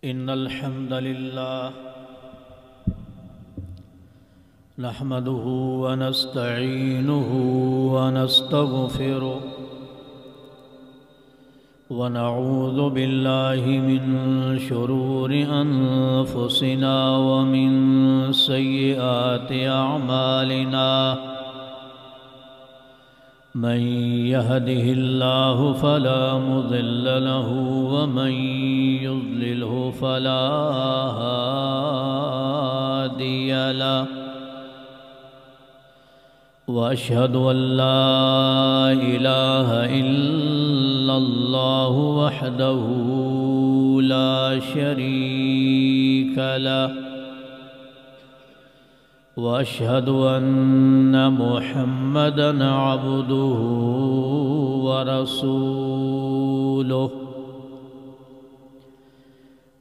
إن الحمد لله نحمده ونستعينه ونستغفره ونعوذ بالله من شرور أنفسنا ومن سيئات أعمالنا من يهده الله فلا مضل له ومن يضلله فلا هادي له وأشهد أن لا إله إلا الله وحده لا شريك له وأشهد أن محمدًا عبده ورسوله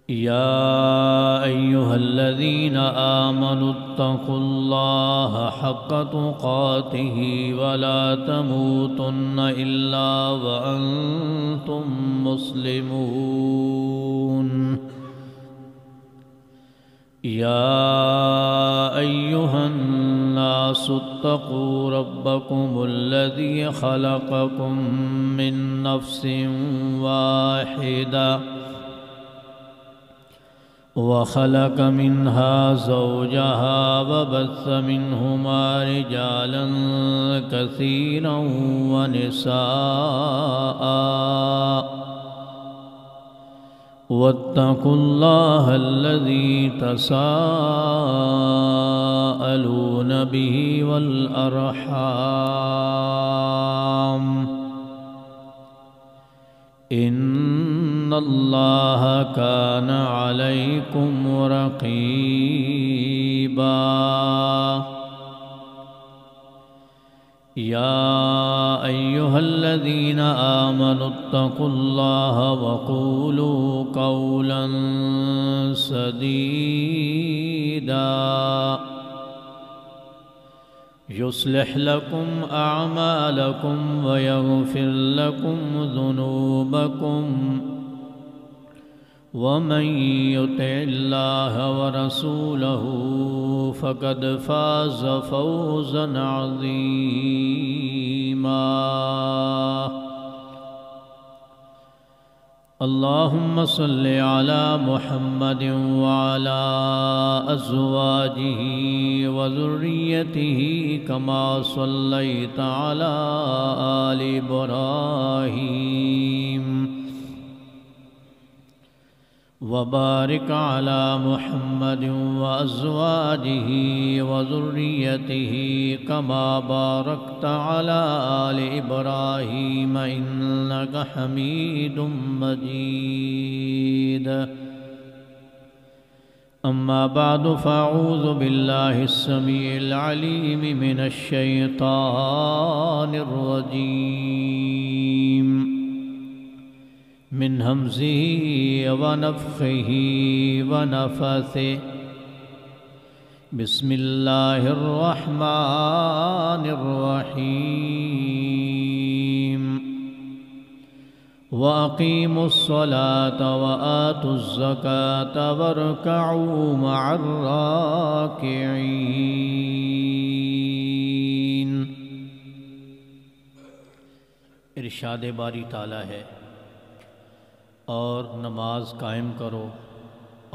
يا أيها الذين آمنوا اتقوا الله حق تقاته ولا تموتن إلا وأنتم مسلمون يا أيها الناس اتقوا ربكم الذي خلقكم من نفس واحدة وخلق منها زوجها وبث منهما رجالا كثيرا ونساء واتقوا الله الذي تساءلون به والأرحام إن الله كان عليكم رقيبا يا أيها الذين آمنوا اتقوا الله وقولوا قولا سديدا يصلح لكم أعمالكم ويغفر لكم ذنوبكم ومن يطع الله ورسوله فقد فاز فوزا عظيما اللهم صل على محمد وعلى أزواجه وذريته كما صليت على آل إبراهيم وبارك على محمد وأزواجه وذريته كما باركت على آل إبراهيم إنك حميد مجيد أما بعد فأعوذ بالله السميع العليم من الشيطان الرجيم من همزه ونفخه ونفثه بسم الله الرحمن الرحيم وأقيموا الصلاة وآتوا الزكاة واركعوا مع الراكعين ارشاد باری تعالی ہے اور نماز قائم کرو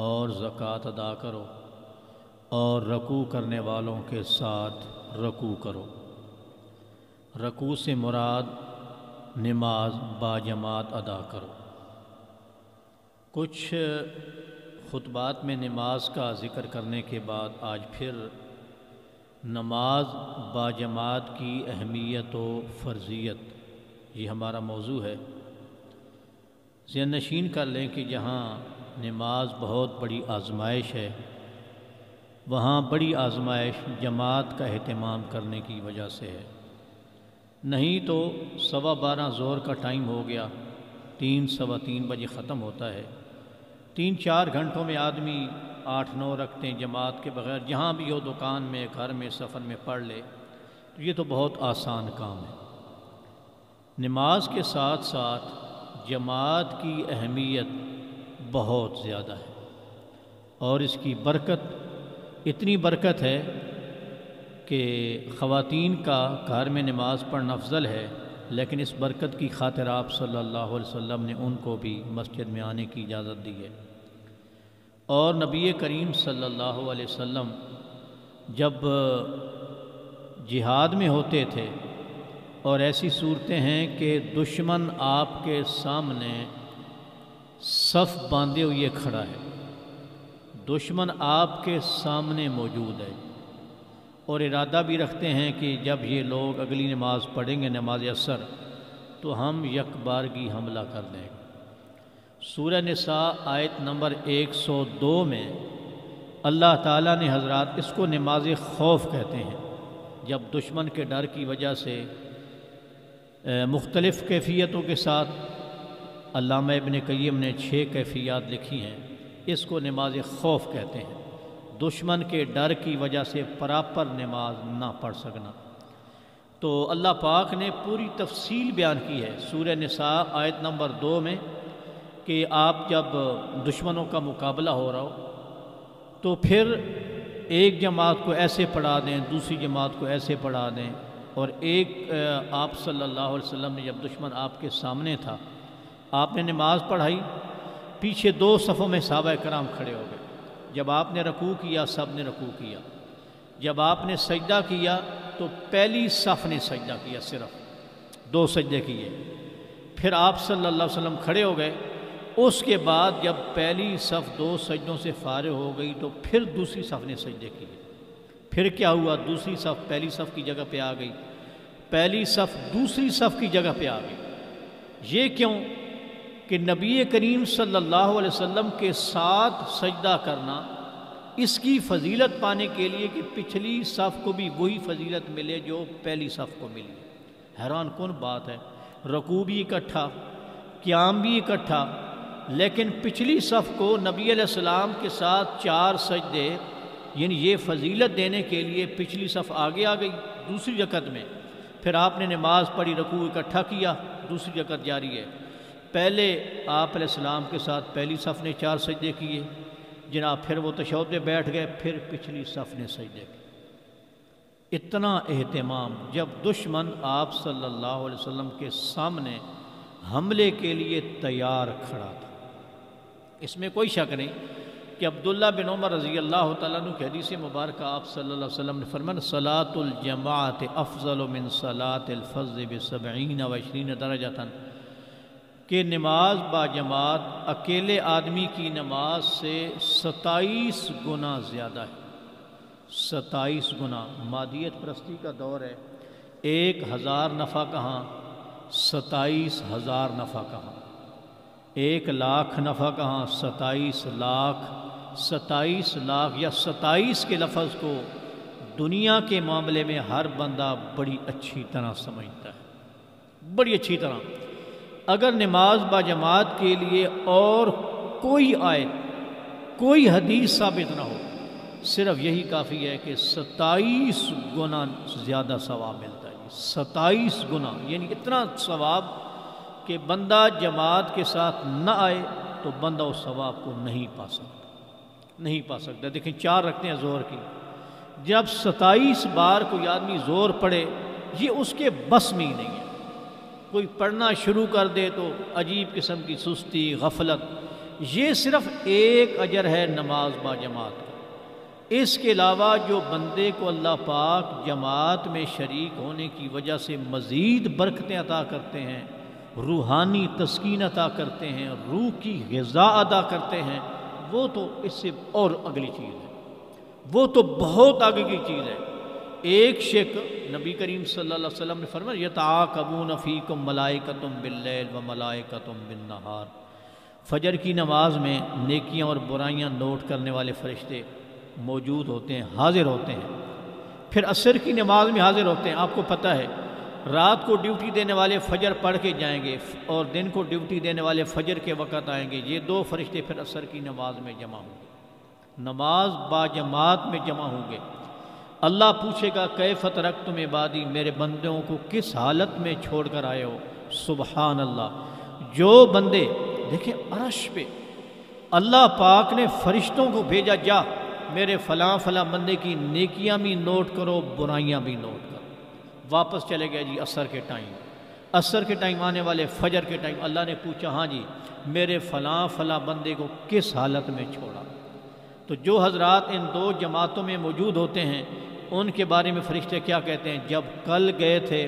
اور زکوٰۃ ادا کرو اور رکوع کرنے والوں کے ساتھ رکوع کرو۔ رکوع سے مراد نماز باجماعت ادا کرو۔ کچھ خطبات میں نماز کا ذکر کرنے کے بعد آج پھر نماز باجماعت کی اہمیت و فرضیت، یہ ہمارا موضوع ہے۔ ذہن نشین کر لیں کہ جہاں نماز بہت بڑی آزمائش ہے، وہاں بڑی آزمائش جماعت کا اہتمام کرنے کی وجہ سے ہے۔ نہیں تو 12:15 ظہر کا ٹائم ہو گیا، 3 سوا 3 بجے ختم ہوتا ہے، 3-4 گھنٹوں میں آدمی 8-9 رکعتیں جماعت کے بغیر جہاں بھی ہو، دکان میں، گھر میں، سفر میں پڑھ لے، تو یہ تو بہت آسان کام ہے۔ نماز کے ساتھ ساتھ جماعت کی اہمیت بہت زیادہ ہے۔ اور اس کی برکت اتنی برکت ہے کہ خواتین کا گھر میں نماز پڑھنا افضل ہے، لیکن اس برکت کی خاطر آپ صلی اللہ علیہ وسلم نے ان کو بھی مسجد میں آنے کی اجازت دی ہے۔ اور نبی کریم صلی اللہ علیہ وسلم جب جہاد میں ہوتے تھے اور ایسی صورتیں ہیں کہ دشمن آپ کے سامنے صف باندھے ہوئے کھڑا ہے، دشمن آپ کے سامنے موجود ہے، اور ارادہ بھی رکھتے ہیں کہ جب یہ لوگ اگلی نماز پڑھیں گے نماز عصر تو ہم یکبارگی حملہ کر دیں گے۔ سورہ نساء آیت نمبر 102 میں اللہ تعالیٰ نے حضرات اس کو نماز خوف کہتے ہیں، جب دشمن کے ڈر کی وجہ سے مختلف کیفیتوں کے ساتھ علامہ ابن قیم نے 6 کیفیات لکھی ہیں، اس کو نماز خوف کہتے ہیں، دشمن کے ڈر کی وجہ سے پراپر نماز نہ پڑھ سکنا۔ تو اللہ پاک نے پوری تفصیل بیان کی ہے سورہ نساء آیت نمبر 2 میں کہ آپ جب دشمنوں کا مقابلہ ہو رہا ہو تو پھر ایک جماعت کو ایسے پڑھا دیں، دوسری جماعت کو ایسے پڑھا دیں، اور ایک آپ صلی اللہ علیہ وسلم نے جب دشمن آپ کے سامنے تھا آپ نے نماز پڑھائی، پیچھے 2 صفوں میں صحابہ کرام کھڑے ہو گئے، جب آپ نے رکوع کیا سب نے رکوع کیا، جب آپ نے سجدہ کیا تو پہلی صف نے سجدہ کیا، صرف 2 سجدے کیے، پھر آپ صلی اللہ علیہ وسلم کھڑے ہو گئے، اس کے بعد جب پہلی صف 2 سجدوں سے فارغ ہو گئی تو پھر دوسری صف نے سجدے کیے، پھر کیا ہوا، دوسری صف پہلی صف کی جگہ پہ آ گئی، پہلی صف دوسری صف کی جگہ پہ آ گئی۔ یہ کیوں کہ نبی کریم صلی اللہ علیہ وسلم کے ساتھ سجدہ کرنا اس کی فضیلت پانے کے لیے کہ پچھلی صف کو بھی وہی فضیلت ملے جو پہلی صف کو ملی۔ حیران کن بات ہے، رکوع بھی اکٹھا، قیام بھی اکٹھا، لیکن پچھلی صف کو نبی علیہ السلام کے ساتھ 4 سجدے، یعنی یہ فضیلت دینے کے لیے پچھلی صف آگے آ گئی دوسری رکعت میں، پھر آپ نے نماز پڑھی، رکوع اکٹھا کیا، دوسری رکعت جاری ہے، پہلے آپ علیہ السلام کے ساتھ پہلی صف نے 4 سجدے کیے جناب، پھر وہ تشہد میں بیٹھ گئے، پھر پچھلی صف نے سجدے کیے۔ اتنا اہتمام، جب دشمن آپ صلی اللہ علیہ وسلم کے سامنے حملے کے لیے تیار کھڑا تھا۔ اس میں کوئی شک نہیں کہ عبداللہ بن عمر رضی اللہ تعالیٰ عنہ کی حدیث مبارکہ آپ صلی اللہ علیہ وسلم نے فرمایا صلاۃ الجماعت افضل من صلاۃ الفذ ب70 و 20 درجۃ، کہ نماز با جماعت اکیلے آدمی کی نماز سے 27 گنا زیادہ ہے، 27 گنا۔ مادیت پرستی کا دور ہے، 1000 نفع کہاں، 27,000 نفع کہاں، 1,00,000 نفع کہاں، 27 لاکھ، 27 لاکھ یا 27 کے لفظ کو دنیا کے معاملے میں ہر بندہ بڑی اچھی طرح سمجھتا ہے، بڑی اچھی طرح۔ اگر نماز با جماعت کے لیے اور کوئی آیت، کوئی حدیث ثابت نہ ہو، صرف یہی کافی ہے کہ 27 گنا زیادہ ثواب ملتا ہے، 27 گنا، یعنی اتنا ثواب کہ بندہ جماعت کے ساتھ نہ آئے تو بندہ اس ثواب کو نہیں پا سکتا۔ دیکھیں 4 رکعتیں ظہر کی، جب 27 بار کوئی آدمی زور پڑے، یہ اس کے بس میں ہی نہیں ہے۔ کوئی پڑھنا شروع کر دے تو عجیب قسم کی سستی، غفلت، یہ صرف ایک اجر ہے نماز با جماعت کا۔ اس کے علاوہ جو بندے کو اللہ پاک جماعت میں شریک ہونے کی وجہ سے مزید برکتیں عطا کرتے ہیں، روحانی تسکین عطا کرتے ہیں، روح کی غذا عطا کرتے ہیں، وہ تو اس سے اور اگلی چیز ہے، وہ تو بہت آگے کی چیز ہے۔ ایک شک نبی کریم صلی اللہ علیہ وسلم نے فرمایا یتعاقبون فیکم ملائکۃ باللیل و ملائکۃ بالنہار، فجر کی نماز میں نیکیاں اور برائیاں نوٹ کرنے والے فرشتے موجود ہوتے ہیں، حاضر ہوتے ہیں، پھر عصر کی نماز میں حاضر ہوتے ہیں۔ آپ کو پتہ ہے رات کو ڈیوٹی دینے والے فجر پڑھ کے جائیں گے اور دن کو ڈیوٹی دینے والے فجر کے وقت آئیں گے، یہ 2 فرشتے پھر عصر کی نماز میں جمع ہوں گے، نماز با جماعت میں جمع ہوں گے۔ اللہ پوچھے گا کیف ترکتم عبادی، میرے بندوں کو کس حالت میں چھوڑ کر آئے ہو؟ سبحان اللہ، جو بندے دیکھیں عرش پہ اللہ پاک نے فرشتوں کو بھیجا، جا میرے فلاں فلاں بندے کی نیکیاں بھی نوٹ کرو، برائیاں بھی نوٹ کرو۔ واپس چلے گئے جی عصر کے ٹائم آنے والے، فجر کے ٹائم اللہ نے پوچھا، ہاں جی میرے فلاں فلاں بندے کو کس حالت میں چھوڑا؟ تو جو حضرات ان دو جماعتوں میں موجود ہوتے ہیں ان کے بارے میں فرشتے کیا کہتے ہیں؟ جب کل گئے تھے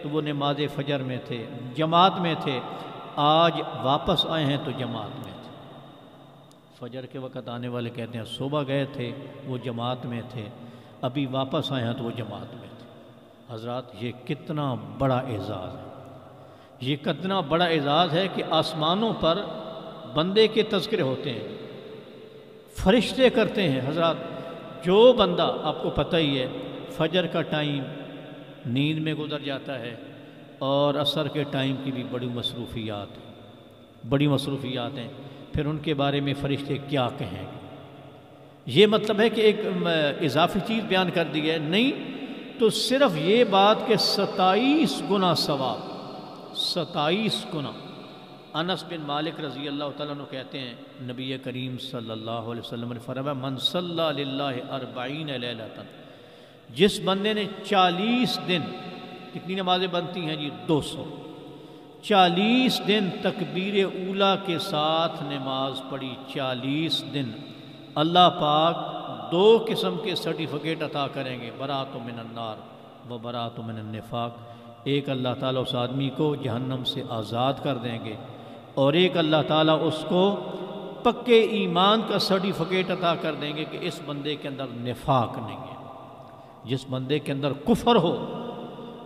تو وہ نماز فجر میں تھے، جماعت میں تھے، آج واپس آئے ہیں تو جماعت میں تھے۔ فجر کے وقت آنے والے کہتے ہیں صبح گئے تھے وہ جماعت میں تھے، ابھی واپس آئے ہیں تو وہ جماعت میں تھے۔ حضرات یہ کتنا بڑا اعزاز ہے، یہ کتنا بڑا اعزاز ہے کہ آسمانوں پر بندے کے تذکرے ہوتے ہیں، فرشتے کرتے ہیں۔ حضرات جو بندہ، آپ کو پتہ ہی ہے فجر کا ٹائم نیند میں گزر جاتا ہے اور عصر کے ٹائم کی بھی بڑی مصروفیات ہیں، پھر ان کے بارے میں فرشتے کیا کہیں گے؟ یہ مطلب ہے کہ ایک اضافی چیز بیان کر دی ہے نہیں، تو صرف یہ بات کہ 27 گنا ثواب، 27 گنا۔ انس بن مالک رضی اللہ تعالیٰ عنہ کہتے ہیں نبی کریم صلی اللہ علیہ وسلم نے فرمایا من صلی للہ 40 لیلۃ، جس بندے نے 40 دن، کتنی نمازیں بنتی ہیں جی؟ 200، 40 دن تکبیر اولیٰ کے ساتھ نماز پڑھی، 40 دن، اللہ پاک 2 قسم کے سرٹیفکیٹ عطا کریں گے، برات من النار و برات من النفاق۔ ایک اللہ تعالیٰ اس آدمی کو جہنم سے آزاد کر دیں گے، اور ایک اللہ تعالیٰ اس کو پکے ایمان کا سرٹیفکیٹ عطا کر دیں گے کہ اس بندے کے اندر نفاق نہیں ہے۔ جس بندے کے اندر کفر ہو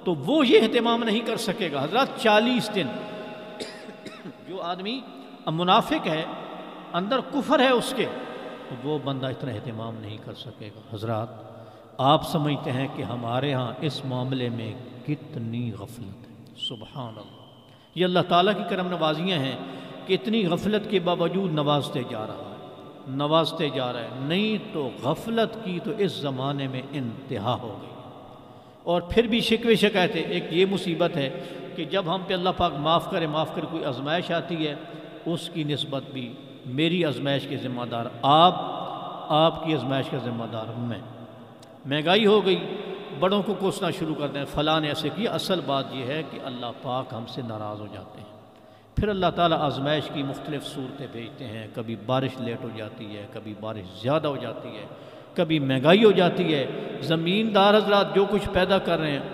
تو وہ یہ اہتمام نہیں کر سکے گا۔ حضرات 40 دن جو آدمی منافق ہے، اندر کفر ہے اس کے، تو وہ بندہ اتنا اہتمام نہیں کر سکے گا۔ حضرات آپ سمجھتے ہیں کہ ہمارے ہاں اس معاملے میں کتنی غفلت ہے؟ سبحان اللہ، یہ اللہ تعالیٰ کی کرم نوازیاں ہیں کہ اتنی غفلت کے باوجود نوازتے جا رہا ہے، نہیں تو غفلت کی تو اس زمانے میں انتہا ہو گئی۔ اور پھر بھی شکوے شکایتیں، ایک یہ مصیبت ہے کہ جب ہم پہ اللہ پاک معاف کرے کوئی آزمائش آتی ہے، اس کی نسبت بھی میری آزمائش کے ذمہ دار آپ کی آزمائش کا ذمہ دار میں۔ مہنگائی ہو گئی، بڑوں کو کوسنا شروع کر دیں، فلاں نے ایسے کیا۔ اصل بات یہ ہے کہ اللہ پاک ہم سے ناراض ہو جاتے ہیں، پھر اللہ تعالیٰ آزمائش کی مختلف صورتیں بھیجتے ہیں، کبھی بارش لیٹ ہو جاتی ہے، کبھی بارش زیادہ ہو جاتی ہے، کبھی مہنگائی ہو جاتی ہے۔ زمیندار حضرات جو کچھ پیدا کر رہے ہیں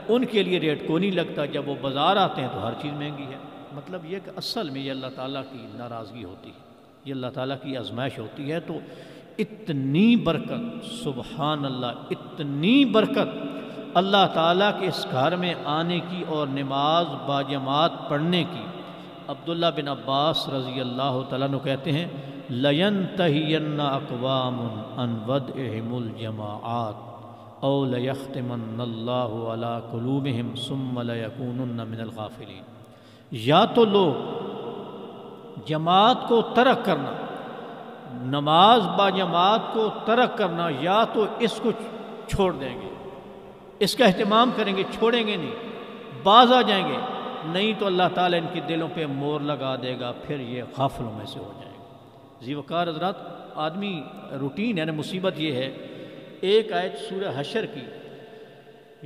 ان کے لیے ریٹ کو نہیں لگتا، جب وہ بازار آتے ہیں تو ہر چیز مہنگی ہے۔ مطلب یہ کہ اصل میں یہ اللہ تعالیٰ کی ناراضگی ہوتی ہے، یہ اللہ تعالیٰ کی آزمائش ہوتی ہے۔ تو اتنی برکت، سبحان اللہ، اتنی برکت اللہ تعالیٰ کے اس گھر میں آنے کی اور نماز باجماعت پڑھنے کی۔ عبداللہ بن عباس رضی اللہ تعالیٰ عنہ کہتے ہیں لَيَنْتَهِيَنَّ أَقْوَامٌ عَنْ وَدْعِهِمُ الْجَمَاعَاتِ أَوْ لَيَخْتِمَنَّ اللَّهُ عَلَىٰ قُلُوبِهِمْ ثُمَّ لَيَكُونُنَّ مِنَ الْغَافِلِينَ۔ یا تو لوگ جماعت کو ترک کرنا، نماز باجماعت کو ترک کرنا، یا تو اس کو چھوڑ دیں گے، اس کا اہتمام کریں گے، چھوڑیں گے نہیں، باز آ جائیں گے، نہیں تو اللہ تعالیٰ ان کے دلوں پہ مور لگا دے گا، پھر یہ غافلوں میں سے ہو جائے گا۔ ذی وقار حضرات، آدمی روٹین ہے نا، مصیبت یہ ہے، ایک آیت سورہ حشر کی،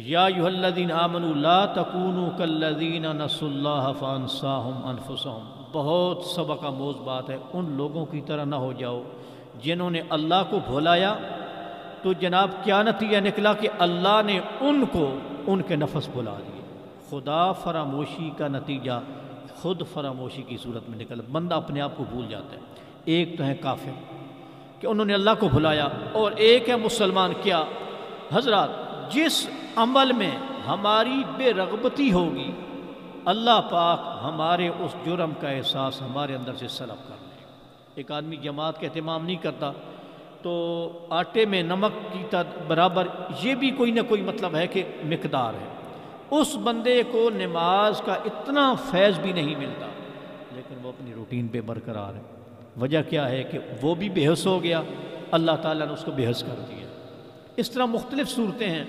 یا ایھا الذین آمنوا لا تکونوا کالذین نسوا اللہ فانساہم انفسہم، بہت سبق آموز بات ہے، ان لوگوں کی طرح نہ ہو جاؤ جنہوں نے اللہ کو بھلایا، تو جناب کیا نتیجہ نکلا کہ اللہ نے ان کو ان کے نفس بھلا دیے۔ خدا فراموشی کا نتیجہ خود فراموشی کی صورت میں نکل، بندہ اپنے آپ کو بھول جاتا ہے۔ ایک تو ہے کافر کہ انہوں نے اللہ کو بھلایا، اور ایک ہے مسلمان۔ کیا حضرات، جس عمل میں ہماری بے رغبتی ہوگی، اللہ پاک ہمارے اس جرم کا احساس ہمارے اندر سے سلب کر لے۔ ایک آدمی جماعت کا اہتمام نہیں کرتا تو آٹے میں نمک کی برابر، یہ بھی کوئی نہ کوئی مطلب ہے کہ مقدار ہے، اس بندے کو نماز کا اتنا فیض بھی نہیں ملتا، لیکن وہ اپنی روٹین پہ برقرار ہے۔ وجہ کیا ہے کہ وہ بھی بے حس ہو گیا، اللہ تعالیٰ نے اس کو بے حس کر دیا۔ اس طرح مختلف صورتیں ہیں،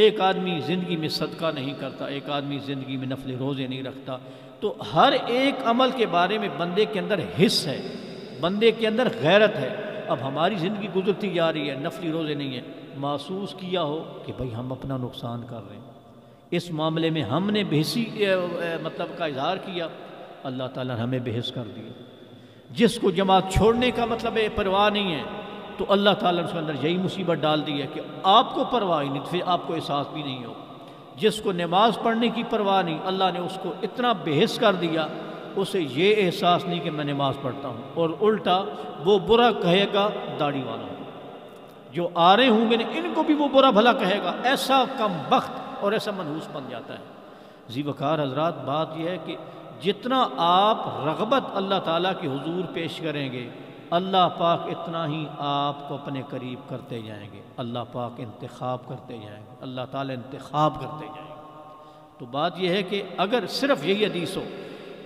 ایک آدمی زندگی میں صدقہ نہیں کرتا، ایک آدمی زندگی میں نفل روزے نہیں رکھتا، تو ہر ایک عمل کے بارے میں بندے کے اندر حس ہے، بندے کے اندر غیرت ہے. اب ہماری زندگی گزرتی جا رہی ہے، نفلی روزے نہیں ہیں، محسوس کیا ہو کہ بھئی ہم اپنا نقصان کر رہے ہیں، اس معاملے میں ہم نے بحثی مطلب کا اظہار کیا، اللہ تعالیٰ نے ہمیں بحث کر دیا. جس کو جماعت چھوڑنے کا مطلب پرواہ نہیں ہے تو اللہ تعالیٰ نے اس کے اندر یہی مصیبت ڈال دی ہے کہ آپ کو پرواہ ہی نہیں، پھر آپ کو احساس بھی نہیں ہو. جس کو نماز پڑھنے کی پرواہ نہیں، اللہ نے اس کو اتنا بحث کر دیا، اسے یہ احساس نہیں کہ میں نماز پڑھتا ہوں، اور الٹا وہ برا کہے گا داڑھی والا جو آ رہے ہوں گے ان کو بھی وہ برا بھلا کہے گا. ایسا کم بخت اور ایسا منحوس بن جاتا ہے. ذی وقار حضرات، بات یہ ہے کہ جتنا آپ رغبت اللہ تعالیٰ کے حضور پیش کریں گے، اللہ پاک اتنا ہی آپ کو اپنے قریب کرتے جائیں گے. اللہ پاک انتخاب کرتے جائیں گے، اللہ تعالیٰ انتخاب کرتے جائیں گے. تو بات یہ ہے کہ اگر صرف یہی حدیث ہو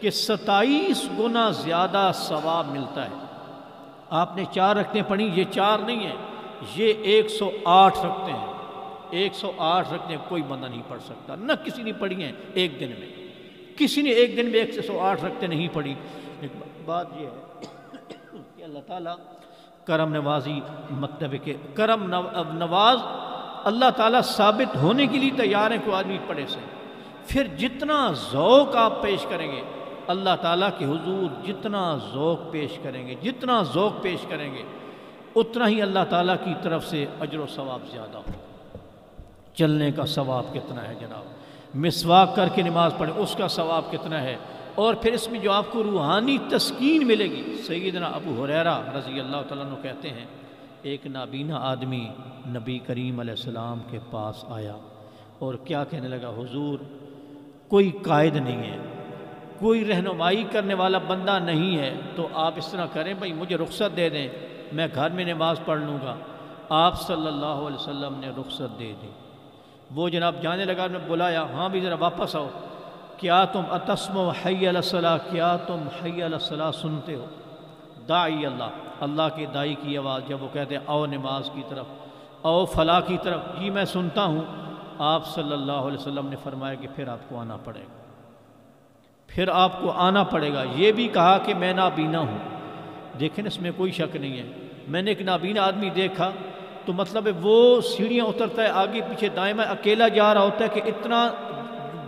کہ 27 گنا زیادہ ثواب ملتا ہے. آپ نے 4 رکعتیں پڑھی، یہ 4 نہیں ہیں، یہ 108 رکعتیں ہیں. 108 رکعتیں کوئی بندہ نہیں پڑھ سکتا، نہ کسی نے پڑھی ہیں ایک دن میں. کسی نے ایک دن میں 108 رکعتیں نہیں پڑھی. بات یہ ہے کہ اللہ تعالیٰ کرم نوازی، مطلب کہ کرم نواز اللہ تعالیٰ ثابت ہونے کے لیے تیار ہے کوئی آدمی پڑھے سے. پھر جتنا ذوق آپ پیش کریں گے اللہ تعالیٰ کے حضور، جتنا ذوق پیش کریں گے، جتنا ذوق پیش کریں گے، اتنا ہی اللہ تعالیٰ کی طرف سے اجر و ثواب زیادہ ہو. چلنے کا ثواب کتنا ہے جناب، مسواک کر کے نماز پڑھیں اس کا ثواب کتنا ہے، اور پھر اس میں جو آپ کو روحانی تسکین ملے گی. سیدنا ابو ہریرہ رضی اللہ تعالیٰ عنہ کہتے ہیں ایک نابینا آدمی نبی کریم علیہ السلام کے پاس آیا اور کیا کہنے لگا، حضور کوئی قائد نہیں ہے، کوئی رہنمائی کرنے والا بندہ نہیں ہے، تو آپ اس طرح کریں بھائی مجھے رخصت دے دیں، میں گھر میں نماز پڑھ لوں گا. آپ صلی اللہ علیہ وسلم نے رخصت دے دی. وہ جناب جانے لگا، نے بلایا، ہاں بھی ذرا واپس آؤ، کیا تم اتسمو حی علی الصلاۃ، کیا تم حی علی الصلاۃ سنتے ہو؟ داعی اللہ کے دائی کی آواز، جب وہ کہتے ہیں آؤ نماز کی طرف، آؤ فلاح کی طرف، جی میں سنتا ہوں. آپ صلی اللہ علیہ وسلم نے فرمایا کہ پھر آپ کو آنا پڑے گا، پھر آپ کو آنا پڑے گا. یہ بھی کہا کہ میں نابینا ہوں. دیکھیں اس میں کوئی شک نہیں ہے، میں نے ایک نابینا آدمی دیکھا تو مطلب ہے وہ سیڑھیاں اترتا ہے، آگے پیچھے دائیں بائیں اکیلا جا رہا ہوتا ہے کہ اتنا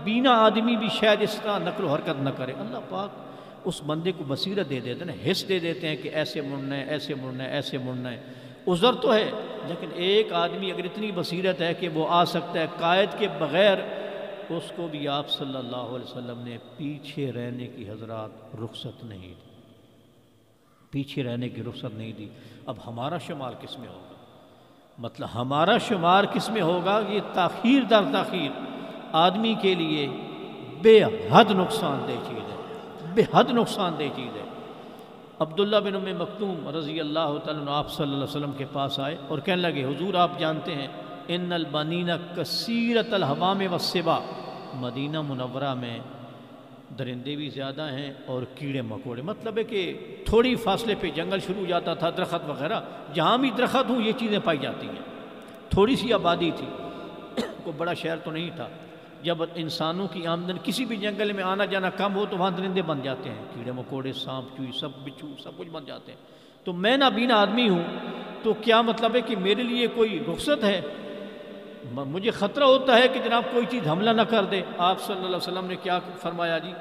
بینا آدمی بھی شاید اس طرح نقل و حرکت نہ کرے. اللہ پاک اس بندے کو بصیرت دے دیتے ہیں، حس دے دیتے ہیں کہ ایسے مڑنا ہے، ایسے مڑنا ہے، ایسے مڑنا ہے. عذر تو ہے، لیکن ایک آدمی اگر اتنی بصیرت ہے کہ وہ آ سکتا ہے قائد کے بغیر، اس کو بھی آپ صلی اللہ علیہ وسلم نے پیچھے رہنے کی حضرات رخصت نہیں دی، پیچھے رہنے کی رخصت نہیں دی. اب ہمارا شمار کس میں ہوگا؟ مطلب ہمارا شمار کس میں ہوگا؟ یہ تاخیر در تاخیر آدمی کے لیے بے حد نقصان دہ چیز ہے، بے حد نقصان دہ چیز ہے. عبداللہ بن ام مکتوم رضی اللہ تعالیٰ عنہ آپ صلی اللہ علیہ وسلم کے پاس آئے اور کہنے لگے حضور آپ جانتے ہیں ان البنین کثیرۃ الحوام والسباع، مدینہ منورہ میں درندے بھی زیادہ ہیں اور کیڑے مکوڑے، مطلب ہے کہ تھوڑی فاصلے پہ جنگل شروع ہو جاتا تھا، درخت وغیرہ، جہاں بھی درخت ہوں یہ چیزیں پائی جاتی ہیں. تھوڑی سی آبادی تھی، کوئی بڑا شہر تو نہیں تھا. جب انسانوں کی آمدن کسی بھی جنگل میں آنا جانا کم ہو تو وہاں درندے بن جاتے ہیں، کیڑے مکوڑے، سانپ چوئی، سب بچھو سب کچھ بن جاتے ہیں. تو میں نابینا آدمی ہوں تو کیا مطلب ہے کہ میرے لیے کوئی رخصت ہے؟ مجھے خطرہ ہوتا ہے کہ جناب کوئی چیز حملہ نہ کر دے. آپ صلی اللہ علیہ وسلم نے کیا فرمایا جی؟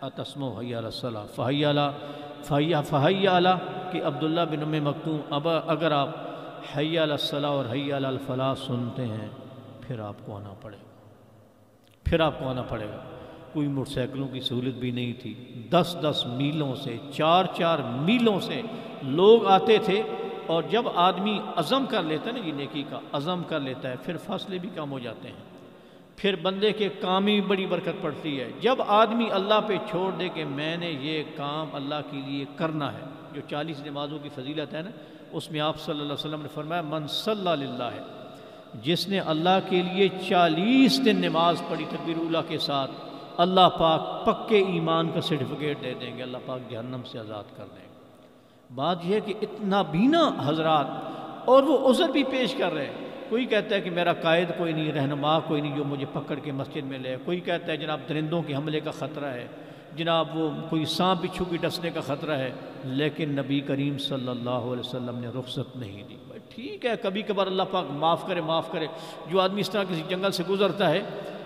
اتسمو حی علی الصلاۃ فحی علی، کہ عبداللہ بن ام مکتوم اب اگر آپ حی علی الصلاۃ اور حی علی الفلاح سنتے ہیں پھر آپ کو آنا پڑے گا، پھر آپ کو آنا پڑے گا. کوئی موٹر سائیکلوں کی سہولت بھی نہیں تھی، 10-10 میلوں سے، 4-4 میلوں سے لوگ آتے تھے. اور جب آدمی عزم کر لیتا ہے نا، یہ نیکی کا عزم کر لیتا ہے، پھر فاصلے بھی کم ہو جاتے ہیں، پھر بندے کے کام میں بڑی برکت پڑتی ہے. جب آدمی اللہ پہ چھوڑ دے کہ میں نے یہ کام اللہ کے لیے کرنا ہے، جو 40 نمازوں کی فضیلت ہے نا، اس میں آپ صلی اللہ علیہ وسلم نے فرمایا من صلی للہ ہے، جس نے اللہ کے لیے 40 دن نماز پڑھی تکبیر اولیٰ کے ساتھ، اللہ پاک پکے ایمان کا سرٹیفکیٹ دے دیں گے، اللہ پاک جہنم سے آزاد کر دیں گے. بات یہ ہے کہ اتنا بینا حضرات، اور وہ عذر بھی پیش کر رہے ہیں. کوئی کہتا ہے کہ میرا قائد کوئی نہیں، رہنما کوئی نہیں جو مجھے پکڑ کے مسجد میں لے. کوئی کہتا ہے جناب درندوں کے حملے کا خطرہ ہے. جناب وہ کوئی سانپ بچھو کی ڈسنے کا خطرہ ہے، لیکن نبی کریم صلی اللہ علیہ وسلم نے رخصت نہیں دی۔ ٹھیک ہے کبھی کبھار اللہ پاک معاف کرے، جو آدمی اس طرح کسی جنگل سے گزرتا ہے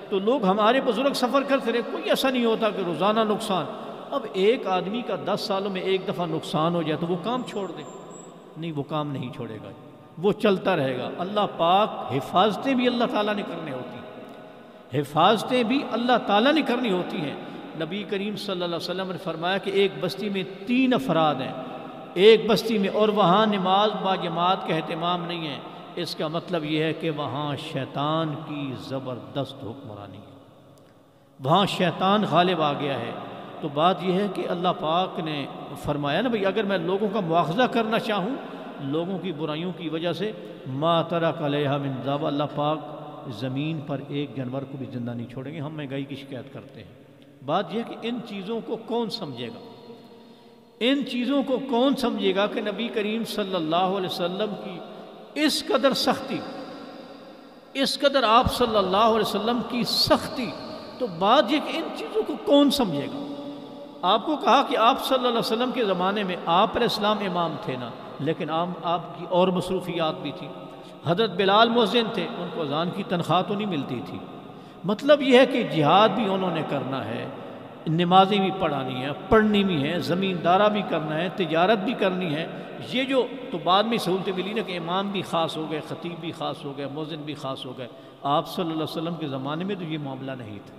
تو لوگ ہمارے بزرگ سفر کرتے رہے، کوئی ایسا نہیں ہوتا کہ روزانہ نقصان۔ اب ایک آدمی کا 10 سالوں میں ایک دفعہ نقصان ہو جائے تو وہ کام چھوڑ دے؟ نہیں، وہ کام نہیں چھوڑے گا، وہ چلتا رہے گا۔ اللہ پاک حفاظتیں بھی اللہ تعالیٰ نے کرنی ہوتی ہیں، حفاظتیں بھی اللہ تعالیٰ نے کرنی ہوتی ہیں۔ نبی کریم صلی اللہ علیہ وسلم نے فرمایا کہ ایک بستی میں 3 افراد ہیں، ایک بستی میں، اور وہاں نماز با جماعت کا اہتمام نہیں ہے، اس کا مطلب یہ ہے کہ وہاں شیطان کی زبردست حکمرانی ہے، وہاں شیطان غالب آ گیا ہے۔ تو بات یہ ہے کہ اللہ پاک نے فرمایا نا بھئی، اگر میں لوگوں کا مواخذہ کرنا چاہوں لوگوں کی برائیوں کی وجہ سے، ما ترک علیہا من دابہ، اللہ پاک زمین پر ایک جانور کو بھی زندہ نہیں چھوڑیں گے۔ ہم مہنگائی کی شکایت کرتے ہیں، بات یہ ہے کہ ان چیزوں کو کون سمجھے گا، ان چیزوں کو کون سمجھے گا کہ نبی کریم صلی اللہ علیہ وسلم کی اس قدر سختی، اس قدر آپ صلی اللہ علیہ وسلم کی سختی، تو بات یہ کہ ان چیزوں کو کون سمجھے گا۔ آپ کو کہا کہ آپ صلی اللہ علیہ وسلم کے زمانے میں آپ علیہ السلام امام تھے نا، لیکن آپ کی اور مصروفیات بھی تھی۔ حضرت بلال مؤذن تھے، ان کو اذان کی تنخواہ تو نہیں ملتی تھی۔ مطلب یہ ہے کہ جہاد بھی انہوں نے کرنا ہے، نمازیں بھی پڑھانی ہیں، پڑھنی بھی ہیں، زمیندارہ بھی کرنا ہے، تجارت بھی کرنی ہے۔ یہ جو تو بعد میں سہولتیں ملی نا کہ امام بھی خاص ہو گئے، خطیب بھی خاص ہو گئے، مؤذن بھی خاص ہو گئے۔ آپ صلی اللہ علیہ وسلم کے زمانے میں تو یہ معاملہ نہیں تھا۔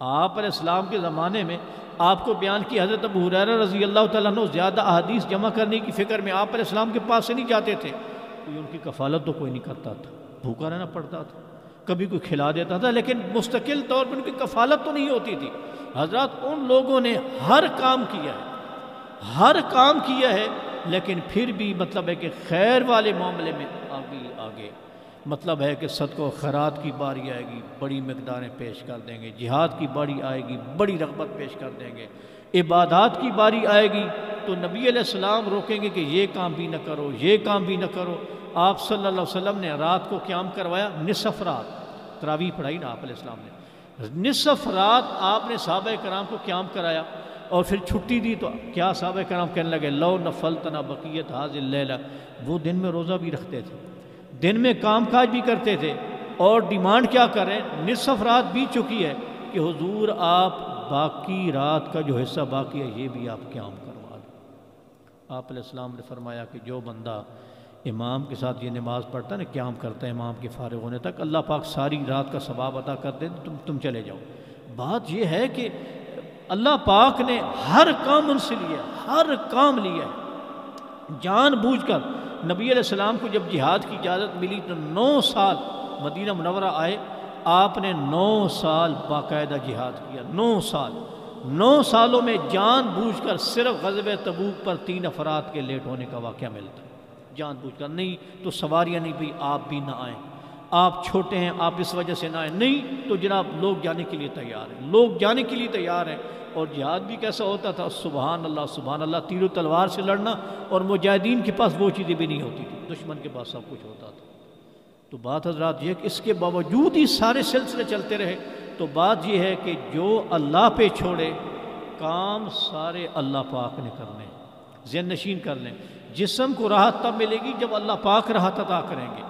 آپ علیہ السلام کے زمانے میں آپ کو بیان کی حضرت ابو ہریرہ رضی اللہ تعالیٰ عنہ زیادہ احادیث جمع کرنے کی فکر میں آپ علیہ السلام کے پاس سے نہیں جاتے تھے، کوئی ان کی کفالت تو کوئی نہیں کرتا تھا، بھوکا رہنا پڑتا تھا، کبھی کوئی کھلا دیتا تھا، لیکن مستقل طور پر ان کی کفالت تو نہیں ہوتی تھی۔ حضرات ان لوگوں نے ہر کام کیا ہے، ہر کام کیا ہے، لیکن پھر بھی مطلب ہے کہ خیر والے معاملے میں آگے مطلب ہے کہ صدقہ و خیرات کی باری آئے گی، بڑی مقداریں پیش کر دیں گے، جہاد کی باری آئے گی، بڑی رغبت پیش کر دیں گے، عبادات کی باری آئے گی تو نبی علیہ السلام روکیں گے کہ یہ کام بھی نہ کرو، یہ کام بھی نہ کرو۔ آپ صلی اللہ علیہ وسلم نے رات کو قیام کروایا، نصف رات تراویح پڑھائی نا آپ علیہ السلام نے، نصف رات آپ نے صحابہ کرام کو قیام کرایا، اور پھر چھٹی دی تو کیا صحابہ کرام کہنے لگے، لو نفلتنا بقیت ھذ اللیلہ، وہ دن میں روزہ بھی رکھتے تھے، دن میں کام کاج بھی کرتے تھے، اور ڈیمانڈ کیا کریں، نصف رات بیت چکی ہے کہ حضور آپ باقی رات کا جو حصہ باقی ہے یہ بھی آپ قیام کروا دیں۔ آپ علیہ السلام نے فرمایا کہ جو بندہ امام کے ساتھ یہ نماز پڑھتا ہے نا، قیام کرتا ہے امام کے فارغ ہونے تک، اللہ پاک ساری رات کا ثواب عطا کر دے، تم چلے جاؤ۔ بات یہ ہے کہ اللہ پاک نے ہر کام ان سے لیا، ہر کام لیا ہے جان بوجھ کر۔ نبی علیہ السلام کو جب جہاد کی اجازت ملی تو 9 سال مدینہ منورہ آئے، آپ نے 9 سال باقاعدہ جہاد کیا، 9 سالوں میں جان بوجھ کر صرف غزوہ تبوک پر 3 افراد کے لیٹ ہونے کا واقعہ ملتا ہے، جان بوجھ کر۔ نہیں تو سواریاں نہیں بھی آپ بھی نہ آئیں، آپ چھوٹے ہیں آپ اس وجہ سے نہ آئیں، نہیں تو جناب لوگ جانے کے لیے تیار ہیں، لوگ جانے کے لیے تیار ہیں۔ اور جہاد بھی کیسا ہوتا تھا، سبحان اللہ، تیر و تلوار سے لڑنا، اور مجاہدین کے پاس وہ چیزیں بھی نہیں ہوتی تھی، دشمن کے پاس سب کچھ ہوتا تھا۔ تو بات حضرات یہ کہ اس کے باوجود ہی سارے سلسلے چلتے رہے۔ تو بات یہ ہے کہ جو اللہ پہ چھوڑے کام سارے اللہ پاک نے کرنے، ذہن نشین کر لیں۔ جسم کو راحت تب ملے گی جب اللہ پاک راحت عطا کریں گے،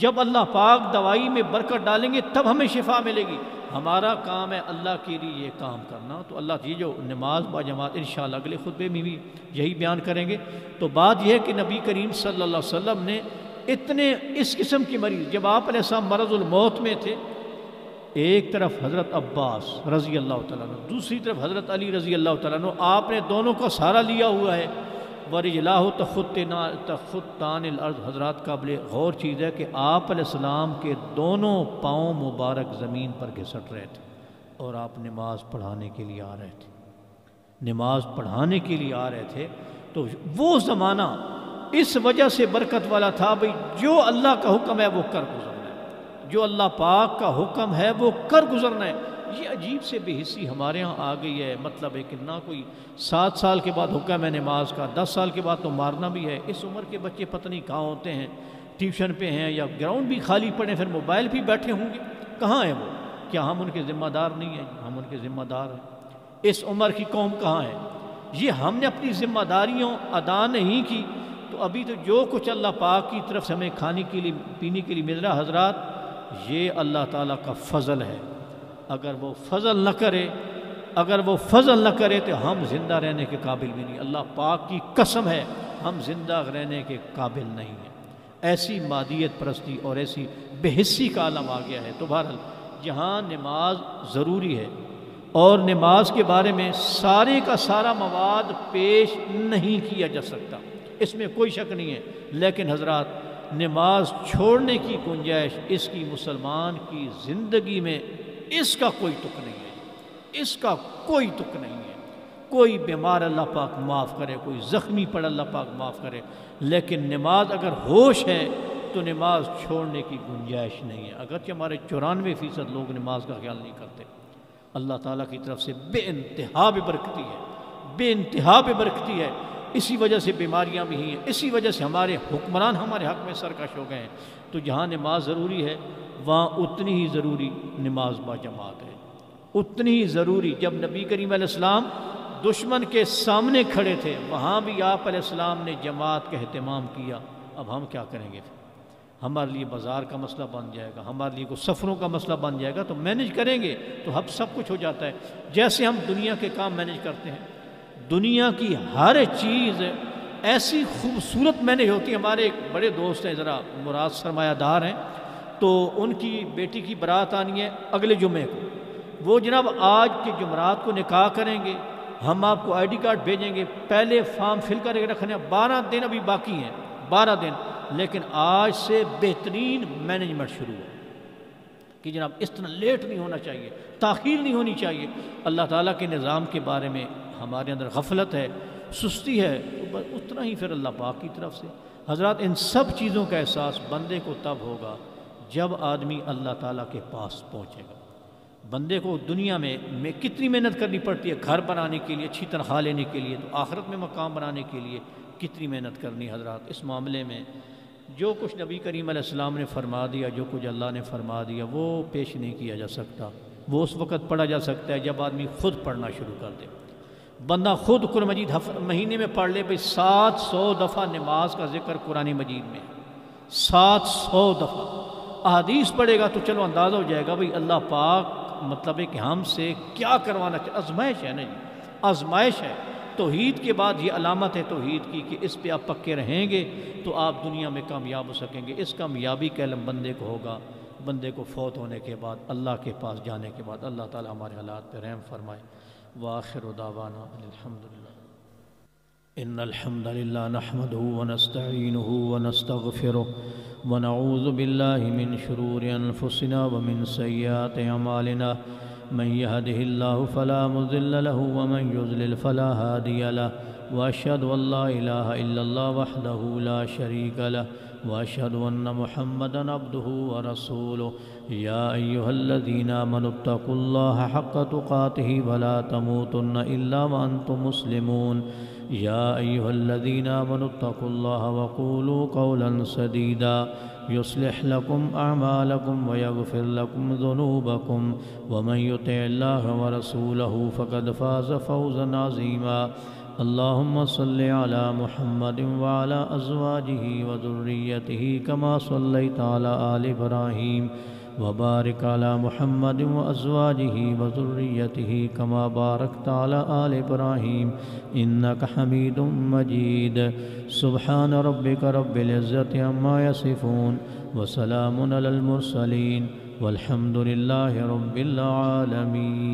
جب اللہ پاک دوائی میں برکت ڈالیں گے تب ہمیں شفا ملے گی۔ ہمارا کام ہے اللہ کے لیے یہ کام کرنا۔ تو اللہ یہ جو نماز با جماعت انشاءاللہ اگلے خطبے میں بھی یہی بیان کریں گے۔ تو بات یہ ہے کہ نبی کریم صلی اللہ علیہ وسلم نے اتنے اس قسم کی مریض، جب آپ علیہ السلام مرض الموت میں تھے، ایک طرف حضرت عباس رضی اللہ تعالیٰ عنہ، دوسری طرف حضرت علی رضی اللہ تعالیٰ عنہ، آپ نے دونوں کا سہارا لیا ہوا ہے۔ وَرِجْلَاهُ تَخُطَّانِ الْأَرْضِ، حضرات قابل غور چیز ہے کہ آپ علیہ السلام کے دونوں پاؤں مبارک زمین پر گھسٹ رہے تھے، اور آپ نماز پڑھانے کے لیے آ رہے تھے، نماز پڑھانے کے لیے آ رہے تھے۔ تو وہ زمانہ اس وجہ سے برکت والا تھا، بھئی جو اللہ کا حکم ہے وہ کر گزرنا ہے، جو اللہ پاک کا حکم ہے وہ کر گزرنا ہے۔ یہ عجیب سے بے حسی ہمارے ہاں آ گئی ہے، مطلب ہے کہ نہ کوئی 7 سال کے بعد حکم ہے نماز کا، 10 سال کے بعد تو مارنا بھی ہے۔ اس عمر کے بچے پتہ نہیں کہاں ہوتے ہیں، ٹیوشن پہ ہیں یا گراؤنڈ بھی خالی پڑے، پھر موبائل بھی بیٹھے ہوں گے، کہاں ہیں وہ؟ کیا ہم ان کے ذمہ دار نہیں ہیں؟ ہم ان کے ذمہ دار ہیں۔ اس عمر کی قوم کہاں ہے؟ یہ ہم نے اپنی ذمہ داریوں ادا نہیں کی، تو ابھی تو جو کچھ اللہ پاک کی طرف سے ہمیں کھانے کے لیے پینے کے لیے مل رہا حضرات، یہ اللہ تعالیٰ کا فضل ہے۔ اگر وہ فضل نہ کرے تو ہم زندہ رہنے کے قابل بھی نہیں۔ اللہ پاک کی قسم ہے ہم زندہ رہنے کے قابل نہیں ہیں۔ ایسی مادیت پرستی اور ایسی بے حسی کا عالم آ گیا ہے۔ تو بہرحال جہاں نماز ضروری ہے اور نماز کے بارے میں سارے کا سارا مواد پیش نہیں کیا جا سکتا، اس میں کوئی شک نہیں ہے، لیکن حضرات نماز چھوڑنے کی گنجائش اس کی مسلمان کی زندگی میں اس کا کوئی تک نہیں ہے، اس کا کوئی تک نہیں ہے۔ کوئی بیمار اللہ پاک معاف کرے، کوئی زخمی پڑ اللہ پاک معاف کرے، لیکن نماز اگر ہوش ہے تو نماز چھوڑنے کی گنجائش نہیں ہے۔ اگرچہ ہمارے 94% لوگ نماز کا خیال نہیں کرتے۔ اللہ تعالیٰ کی طرف سے بے انتہا برکتی ہے، بے انتہا برکتی ہے۔ اسی وجہ سے بیماریاں بھی ہیں، اسی وجہ سے ہمارے حکمران ہمارے حق میں سرکش ہو گئے ہیں۔ تو جہاں نماز ضروری ہے وہاں اتنی ہی ضروری نماز با جماعت ہے، اتنی ہی ضروری۔ جب نبی کریم علیہ السلام دشمن کے سامنے کھڑے تھے وہاں بھی آپ علیہ السلام نے جماعت کا اہتمام کیا۔ اب ہم کیا کریں گے؟ ہمارے لیے بازار کا مسئلہ بن جائے گا، ہمارے لیے کوئی سفروں کا مسئلہ بن جائے گا، تو مینج کریں گے تو اب سب کچھ ہو جاتا ہے۔ جیسے ہم دنیا کے کام مینج کرتے ہیں، دنیا کی ہر چیز ایسی خوبصورت مینج ہوتی ہے۔ ہمارے ایک بڑے دوست ہیں، ذرا مراد سرمایہ دار ہیں، تو ان کی بیٹی کی بارات آنی ہے اگلے جمعے کو۔ وہ جناب آج کے جمعرات کو نکاح کریں گے، ہم آپ کو آئی ڈی کارڈ بھیجیں گے، پہلے فارم فل کر کے رکھنے، 12 دن ابھی باقی ہیں، 12 دن، لیکن آج سے بہترین مینجمنٹ شروع ہو کہ جناب اس طرح لیٹ نہیں ہونا چاہیے، تاخیر نہیں ہونی چاہیے۔ اللہ تعالیٰ کے نظام کے بارے میں ہمارے اندر غفلت ہے، سستی ہے، تو بس اتنا ہی پھر اللہ پاک کی طرف سے۔ حضرات ان سب چیزوں کا احساس بندے کو تب ہوگا جب آدمی اللہ تعالیٰ کے پاس پہنچے گا۔ بندے کو دنیا میں کتنی محنت کرنی پڑتی ہے گھر بنانے کے لیے، اچھی تنخواہ لینے کے لیے، تو آخرت میں مقام بنانے کے لیے کتنی محنت کرنی۔ حضرات اس معاملے میں جو کچھ نبی کریم علیہ السلام نے فرما دیا، جو کچھ اللہ نے فرما دیا، وہ پیش نہیں کیا جا سکتا۔ وہ اس وقت پڑھا جا سکتا ہے جب آدمی خود پڑھنا شروع کر دے۔ بندہ خود قرآن مجید مہینے میں پڑھ لے، بھئی 700 دفعہ نماز کا ذکر قرآن مجید میں، 700 دفعہ احادیث پڑھے گا تو چلو اندازہ ہو جائے گا بھئی اللہ پاک مطلب ہے کہ ہم سے کیا کروانا چاہے۔ آزمائش ہے نا جی، آزمائش ہے۔ توحید کے بعد یہ علامت ہے توحید کی کہ اس پہ آپ پکے رہیں گے تو آپ دنیا میں کامیاب ہو سکیں گے۔ اس کامیابی کا علم بندے کو ہوگا بندے کو فوت ہونے کے بعد، اللہ کے پاس جانے کے بعد۔ اللہ تعالی ہمارے حالات پہ رحم فرمائے۔ وآخر دعوانا الحمدللہ۔ ان الحمد للہ نحمده ونستعینه ونستغفره ونعوذ باللہ من شرور انفسنا ومن سیئات اعمالنا من يهده الله فلا مضل له ومن يضلل فلا هادي له واشهد ان لا اله الا الله وحده لا شريك له واشهد ان محمدا عبده ورسوله يا ايها الذين امنوا اتقوا الله حق تقاته ولا تموتن الا وانتم مسلمون يا ايها الذين امنوا اتقوا الله وقولوا قولا سديدا يصلح لكم اعمالكم ويغفر لكم ذنوبكم ومن يطع الله ورسوله فقد فاز فوزا عظيما اللهم صل على محمد وعلى ازواجه وذريته كما صليت على آل ابراهيم وبارك على محمد وازواجه وذريته كما باركت على آل ابراهيم انك حميد مجيد سبحان ربك رب العزة عما يصفون وسلام على المرسلين والحمد لله رب العالمين۔